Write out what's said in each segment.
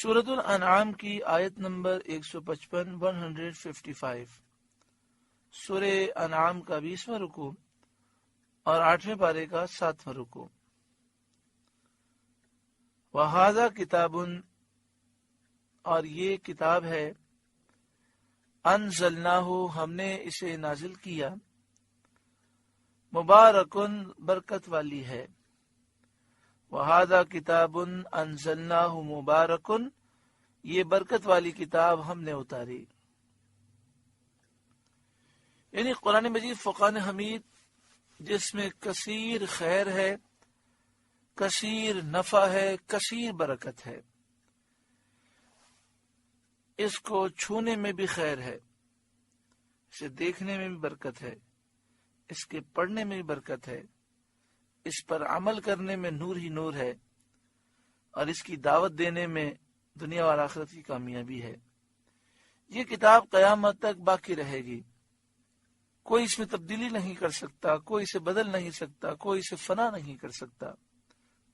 سورۃ الانعام کی آیت نمبر 155 155 سورہ انعام کا 20واں رکوع اور 8ویں پارے کا 7واں رکوع۔ وَهَذَا کتاب، اور یہ کتاب ہے، انزلناہ، ہم نے اسے نازل کیا، مبارکن، برکت والی ہے۔ وَهَذَا کتاب انزلناہ مبارکن، یہ برکت والی کتاب ہم نے اتاری۔ یعنی قرآن مجید فقان حمید جس میں کثیر خیر ہے، کثیر نفع ہے، کثیر برکت ہے۔ اس کو چھونے میں بھی خیر ہے، اسے دیکھنے میں بھی برکت ہے، اس کے پڑھنے میں بھی برکت ہے، اس پر عمل کرنے میں نور ہی نور ہے، اور اس کی دعوت دینے میں دنیا اور آخرت کی کامیابی ہے۔ یہ کتاب قیامت تک باقی رہے گی، کوئی اس میں تبدیلی نہیں کر سکتا، کوئی اسے بدل نہیں سکتا، کوئی اسے فنا نہیں کر سکتا،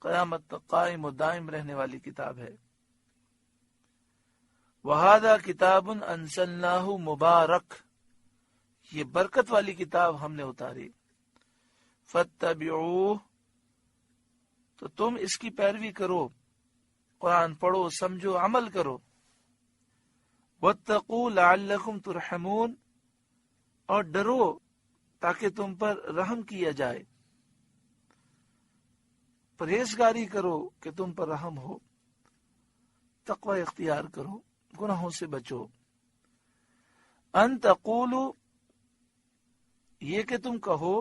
قیامت تک قائم و دائم رہنے والی کتاب ہے۔ وَهَذَا کتاب انزلناہ مبارک، یہ برکت والی کتاب ہم نے اتاری۔ فَاتَّبِعُوهُ، تو تم اس کی پیروی کرو، قرآن پڑھو، سمجھو، عمل کرو۔ وَاتَّقُوا لَعَلَّكُمْ تُرْحَمُونَ، اور ڈرو تاکہ تم پر رحم کیا جائے، پرہیزگاری کرو کہ تم پر رحم ہو، تقوی اختیار کرو، گناہوں سے بچو۔ ان تقولوا، یہ کہ تم کہو،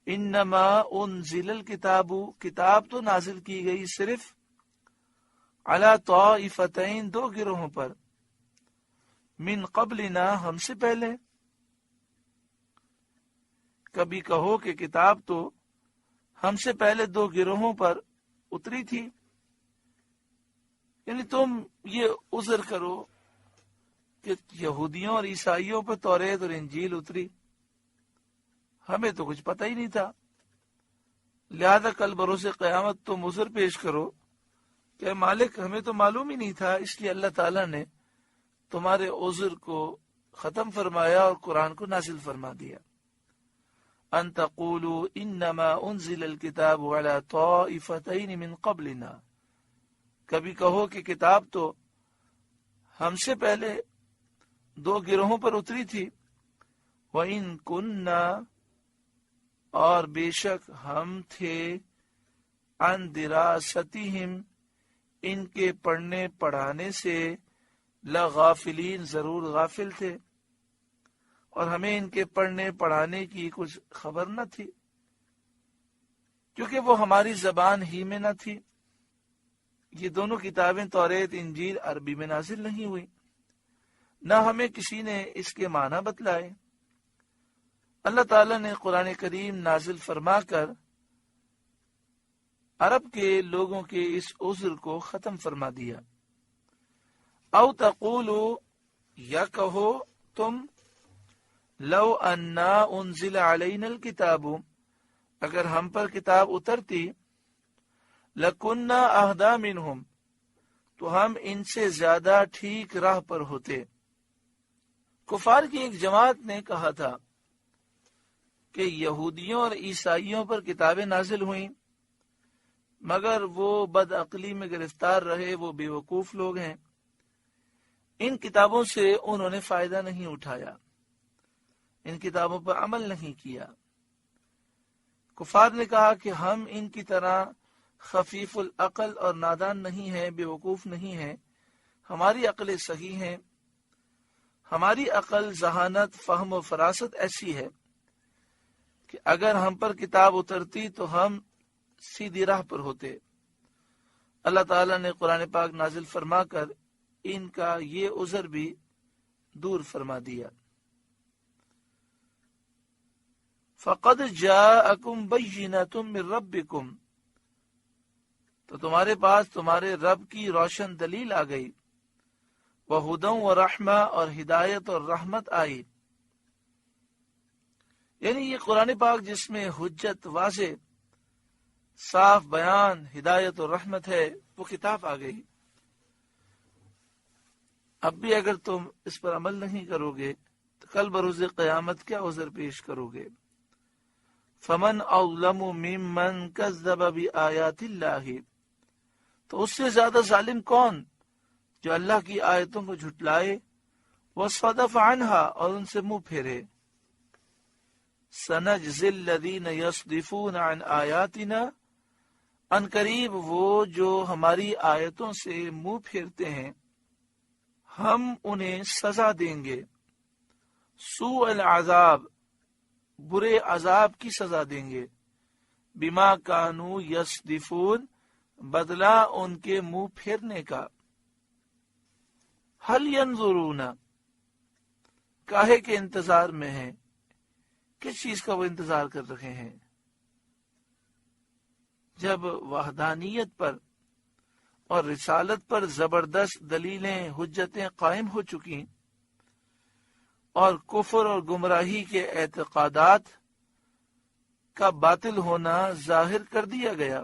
انما انزل الکتاب، کتاب تو نازل کی گئی صرف علی طائفتین، دو گروہوں پر، من قبلنا، ہم سے پہلے۔ کبھی کہو کہ کتاب تو ہم سے پہلے دو گروہوں پر اتری تھی، یعنی تم یہ عذر کرو کہ یہودیوں اور عیسائیوں پر توریت اور انجیل اتری، ہمیں تو کچھ پتہ ہی نہیں تھا، لہذا کل بروز قیامت تم عذر پیش کرو کہ مالک ہمیں تو معلوم ہی نہیں تھا، اس لیے اللہ تعالیٰ نے تمہارے عذر کو ختم فرمایا اور قرآن کو نازل فرما دیا۔ ان تقولوا انما انزل الکتاب علی طائفتین من قبلنا، کبھی کہو کہ کتاب تو ہم سے پہلے دو گروہوں پر اتری تھی، وَإِن كُنَّا، اور بے شک ہم تھے، عن دراستہم، ان کے پڑھنے پڑھانے سے، لغافلین، ضرور غافل تھے، اور ہمیں ان کے پڑھنے پڑھانے کی کچھ خبر نہ تھی، کیونکہ وہ ہماری زبان ہی میں نہ تھی۔ یہ دونوں کتابیں توریت انجیل عربی میں نازل نہیں ہوئی، نہ ہمیں کسی نے اس کے معنی بتلائے۔ اللہ تعالیٰ نے قرآن کریم نازل فرما کر عرب کے لوگوں کے اس عذر کو ختم فرما دیا۔ او تقولو، یا کہو تم، لو انا انزل علینا الکتاب، اگر ہم پر کتاب اترتی، لکننا اہدی منہم، تو ہم ان سے زیادہ ٹھیک راہ پر ہوتے۔ کفار کی ایک جماعت نے کہا تھا کہ یہودیوں اور عیسائیوں پر کتابیں نازل ہوئیں، مگر وہ بد عقلی میں گرفتار رہے، وہ بے وقوف لوگ ہیں، ان کتابوں سے انہوں نے فائدہ نہیں اٹھایا، ان کتابوں پر عمل نہیں کیا۔ کفار نے کہا کہ ہم ان کی طرح خفیف العقل اور نادان نہیں ہیں، بے وقوف نہیں ہیں، ہماری عقلیں صحیح ہیں، ہماری عقل، ذہانت، فہم و فراست ایسی ہے کہ اگر ہم پر کتاب اترتی تو ہم سیدھی راہ پر ہوتے۔ اللہ تعالیٰ نے قرآن پاک نازل فرما کر ان کا یہ عذر بھی دور فرما دیا۔ فَقَدْ جَاءَكُمْ بَيِّنَةٌ مِّن رَبِّكُمْ، تو تمہارے پاس تمہارے رب کی روشن دلیل آ گئی، وَهُدًى وَرَحْمَةٌ، اور ہدایت اور رحمت آئی۔ یعنی یہ قرآن پاک جس میں حجت واضح صاف بیان ہدایت اور رحمت ہے، وہ کتاب آ گئی۔ اب بھی اگر تم اس پر عمل نہیں کرو گے تو کل بروز قیامت کیا عذر پیش کرو گے؟ فمن اظلم ممن کذب بآیات اللہ، تو اس سے زیادہ ظالم کون جو اللہ کی آیتوں کو جھٹلائے، وصدف عنہا، اور ان سے منہ پھیرے۔ سنجزی الذین یصدفون عن آیاتنا، ان قریب وہ جو ہماری آیتوں سے منہ پھیرتے ہیں ہم انہیں سزا دیں گے، سوء العذاب، برے عذاب کی سزا دیں گے، بما کانوا یصدفون، بدلہ ان کے منہ پھیرنے کا۔ هل ينظرون، کاہے کے انتظار میں ہیں، کس چیز کا وہ انتظار کر رہے ہیں؟ جب وحدانیت پر اور رسالت پر زبردست دلیلیں حجتیں قائم ہو چکی اور کفر اور گمراہی کے اعتقادات کا باطل ہونا ظاہر کر دیا گیا،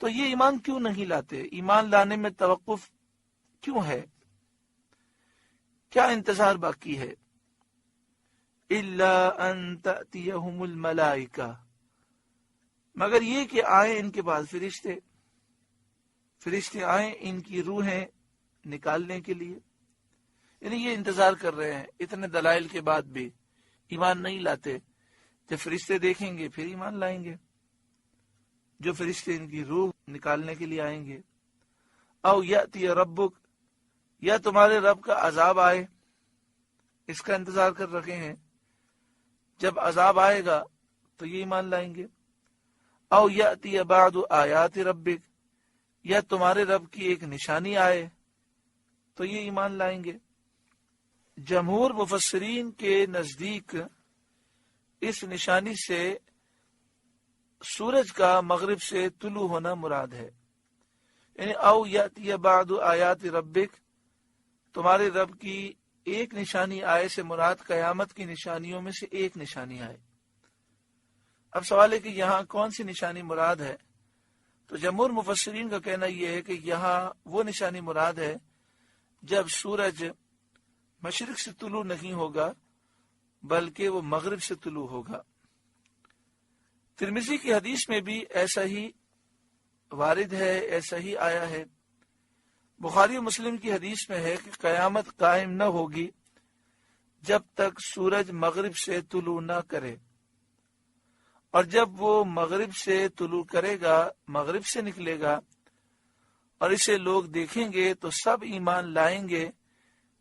تو یہ ایمان کیوں نہیں لاتے؟ ایمان لانے میں توقف کیوں ہے؟ کیا انتظار باقی ہے؟ الا ان تأتیہم الملائکہ، مگر یہ کہ آئیں ان کے بعد فرشتے آئیں ان کی روحیں نکالنے کے لیے۔ یعنی یہ انتظار کر رہے ہیں، اتنے دلائل کے بعد بھی ایمان نہیں لاتے۔ جب فرشتے دیکھیں گے پھر ایمان لائیں گے، جو فرشتے ان کی روح نکالنے کے لیے آئیں گے۔ او یأتی ربک، یا تمہارے رب کا عذاب آئے، اس کا انتظار کر رکھے ہیں، جب عذاب آئے گا تو یہ ایمان لائیں گے۔ او یأتی بعض آیات ربک، یا تمہارے رب کی ایک نشانی آئے تو یہ ایمان لائیں گے۔ جمہور مفسرین کے نزدیک اس نشانی سے سورج کا مغرب سے طلوع ہونا مراد ہے، یعنی او یأتی بعض آیات ربک، تمہارے رب کی ایک نشانی آئے سے مراد قیامت کی نشانیوں میں سے ایک نشانی آئے۔ اب سوال ہے کہ یہاں کون سی نشانی مراد ہے؟ تو جمہور مفسرین کا کہنا یہ ہے کہ یہاں وہ نشانی مراد ہے جب سورج مشرق سے طلوع نہیں ہوگا بلکہ وہ مغرب سے طلوع ہوگا۔ ترمذی کی حدیث میں بھی ایسا ہی وارد ہے، ایسا ہی آیا ہے۔ بخاری و مسلم کی حدیث میں ہے کہ قیامت قائم نہ ہوگی جب تک سورج مغرب سے طلوع نہ کرے، اور جب وہ مغرب سے طلوع کرے گا، مغرب سے نکلے گا اور اسے لوگ دیکھیں گے تو سب ایمان لائیں گے،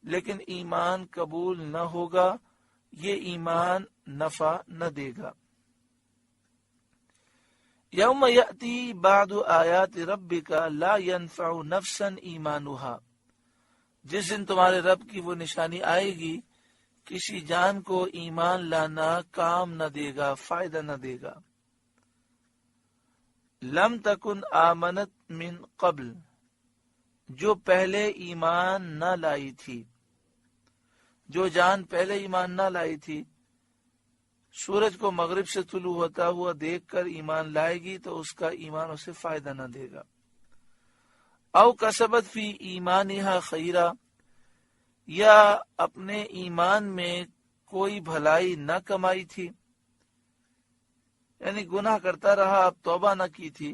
لیکن ایمان قبول نہ ہوگا، یہ ایمان نفع نہ دے گا۔ یوم یأتی بعض آیات ربک لا ینفع نفسا ایمانها، جس دن تمہارے رب کی وہ نشانی آئے گی کسی جان کو ایمان لانا کام نہ دے گا، فائدہ نہ دے گا۔ لم تکن آمنت من قبل، جو پہلے ایمان نہ لائی تھی، جو جان پہلے ایمان نہ لائی تھی، سورج کو مغرب سے طلوع ہوتا ہوا دیکھ کر ایمان لائے گی تو اس کا ایمان اسے فائدہ نہ دے گا۔ او کسبت فی ایمانہا خیرا، یا اپنے ایمان میں کوئی بھلائی نہ کمائی تھی، یعنی گناہ کرتا رہا، اب توبہ نہ کی تھی،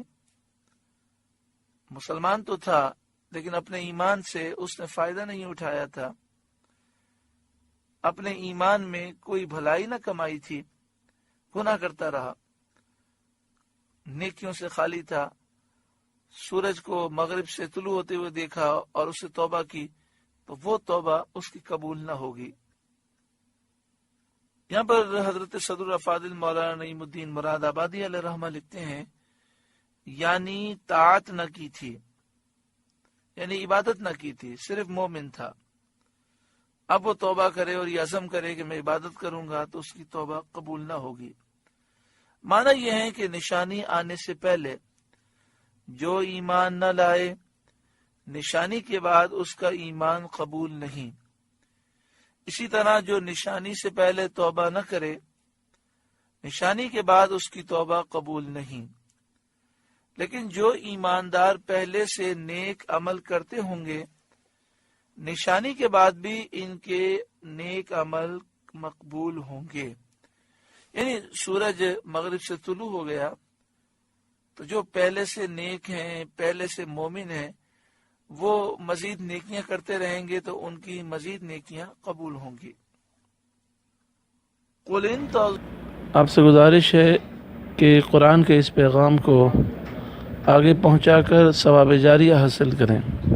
مسلمان تو تھا لیکن اپنے ایمان سے اس نے فائدہ نہیں اٹھایا تھا، اپنے ایمان میں کوئی بھلائی نہ کمائی تھی، گناہ کرتا رہا، نیکیوں سے خالی تھا، سورج کو مغرب سے طلوع ہوتے ہوئے دیکھا اور اسے توبہ کی تو وہ توبہ اس کی قبول نہ ہوگی۔ یہاں پر حضرت صدر افاضل مولانا نعیم الدین مراد آبادی علیہ رحمہ لکھتے ہیں یعنی طاعت نہ کی تھی، یعنی عبادت نہ کی تھی، صرف مومن تھا، اب وہ توبہ کرے اور یہ عزم کرے کہ میں عبادت کروں گا تو اس کی توبہ قبول نہ ہوگی۔ معنی یہ ہے کہ نشانی آنے سے پہلے جو ایمان نہ لائے، نشانی کے بعد اس کا ایمان قبول نہیں۔ اسی طرح جو نشانی سے پہلے توبہ نہ کرے، نشانی کے بعد اس کی توبہ قبول نہیں۔ لیکن جو ایماندار پہلے سے نیک عمل کرتے ہوں گے، نشانی کے بعد بھی ان کے نیک عمل مقبول ہوں گے۔ یعنی سورج مغرب سے طلوع ہو گیا تو جو پہلے سے نیک ہیں، پہلے سے مومن ہیں، وہ مزید نیکیاں کرتے رہیں گے تو ان کی مزید نیکیاں قبول ہوں گی۔ آپ سے گزارش ہے کہ قرآن کے اس پیغام کو آگے پہنچا کر ثواب جاریہ حاصل کریں۔